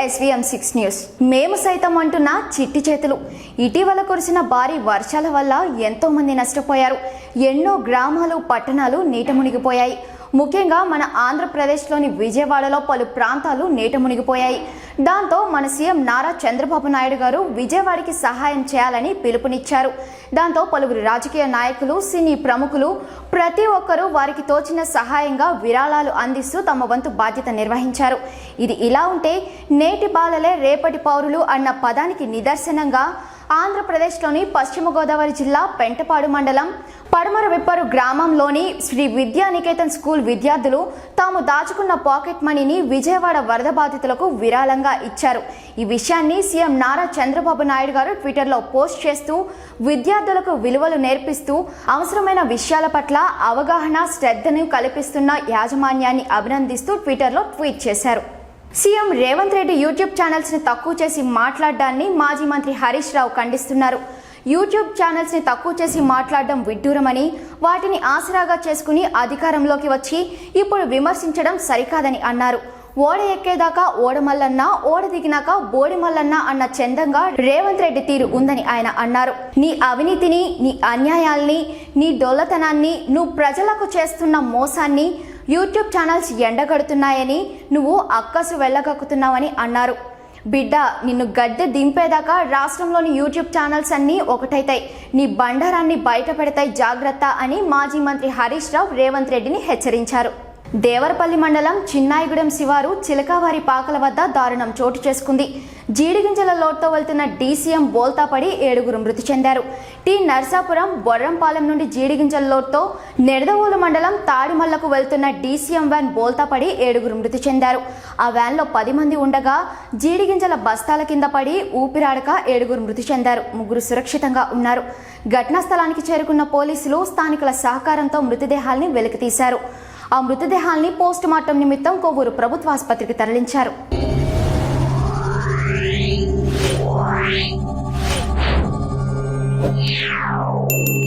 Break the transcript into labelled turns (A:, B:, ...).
A: SVM6 news. మేము సైతం అంటున్న చిట్టి చేతులు. ఇటీవల కురిసిన భారీ వర్షాల వల్ల ఎంతో మంది నష్టపోయారు. ఎన్నో గ్రామాలు, పట్టణాలు నీట మునిగిపోయాయి. ముఖ్యంగా మన ఆంధ్రప్రదేశ్లోని విజయవాడలో పలు ప్రాంతాలు నీట మునిగిపోయాయి. దాంతో మన సీఎం నారా చంద్రబాబు నాయుడు గారు విజయవాడకి సహాయం చేయాలని పిలుపునిచ్చారు. దాంతో పలువురు రాజకీయ నాయకులు, సినీ ప్రముఖులు ప్రతి ఒక్కరూ వారికి తోచిన సహాయంగా విరాళాలు అందిస్తూ తమ వంతు బాధ్యత నిర్వహించారు. ఇది ఇలా ఉంటే నేటి బాలలే రేపటి పౌరులు అన్న పదానికి నిదర్శనంగా ఆంధ్రప్రదేశ్లోని పశ్చిమ గోదావరి జిల్లా పెంటపాడు మండలం పడమర విప్పరు గ్రామంలోని శ్రీ విద్యానికేతన్ స్కూల్ విద్యార్థులు తాము దాచుకున్న పాకెట్ మనీని విజయవాడ వరద బాధితులకు విరాళంగా ఇచ్చారు. ఈ విషయాన్ని సీఎం నారా చంద్రబాబు నాయుడు గారు ట్విట్టర్లో పోస్ట్ చేస్తూ విద్యార్థులకు విలువలు నేర్పిస్తూ అవసరమైన విషయాల పట్ల అవగాహన, శ్రద్ధను కల్పిస్తున్న యాజమాన్యాన్ని అభినందిస్తూ ట్విట్టర్లో ట్వీట్ చేశారు. సీఎం రేవంత్ రెడ్డి యూట్యూబ్ ఛానల్స్ని తక్కువ చేసి మాట్లాడడాన్ని మాజీ మంత్రి హరీష్ రావు ఖండిస్తున్నారు. యూట్యూబ్ ఛానల్స్ని తక్కువ చేసి మాట్లాడడం విడ్డూరమని, వాటిని ఆసరాగా చేసుకుని అధికారంలోకి వచ్చి ఇప్పుడు విమర్శించడం సరికాదని అన్నారు. ఓడ ఎక్కేదాకా ఓడమల్లన్న, ఓడ దిగినాక బోడిమల్లన్న అన్న చందంగా రేవంత్ రెడ్డి తీరు ఉందని ఆయన అన్నారు. నీ అవినీతిని, నీ అన్యాయాల్ని, నీ డొల్లతనాన్ని, నువ్వు ప్రజలకు చేస్తున్న మోసాన్ని యూట్యూబ్ ఛానల్స్ ఎండగడుతున్నాయని, నువ్వు అక్కసు వెళ్ళగక్కుతున్నావని అన్నారు. బిడ్డ, నిన్ను గద్దె దింపేదాకా రాష్ట్రంలోని యూట్యూబ్ ఛానల్స్ అన్నీ ఒకటైతాయి, నీ బండారాన్ని బయట పెడతాయి, జాగ్రత్త అని మాజీ మంత్రి హరీష్ రావు రేవంత్ రెడ్డిని హెచ్చరించారు. దేవరపల్లి మండలం చిన్నాయిగూడెం శివారు చిలకావారి పాకల వద్ద దారుణం చోటు చేసుకుంది. జీడిగింజల లోటుతో వెళ్తున్న డీసీఎం బోల్తా పడి 7 మృతి చెందారు. టీ నర్సాపురం బొర్రంపాలెం నుండి జీడిగింజల లోటుతో నెడదవోలు మండలం తాడిమల్లకు వెళ్తున్న డీసీఎం వ్యాన్ బోల్తా పడి 7 మృతి చెందారు. ఆ వ్యాన్లో 10 మంది ఉండగా జీడిగింజల బస్తాల కింద పడి ఊపిరాడక 7 మృతి చెందారు. 3 సురక్షితంగా ఉన్నారు. ఘటనా స్థలానికి చేరుకున్న పోలీసులు స్థానికుల సహకారంతో మృతదేహాల్ని వెలికితీశారు. ఆ మృతదేహాల్ని పోస్ట్ మార్టం నిమిత్తం కొవ్వూరు ప్రభుత్వ ఆసుపత్రికి తరలించారు.
B: Yeah.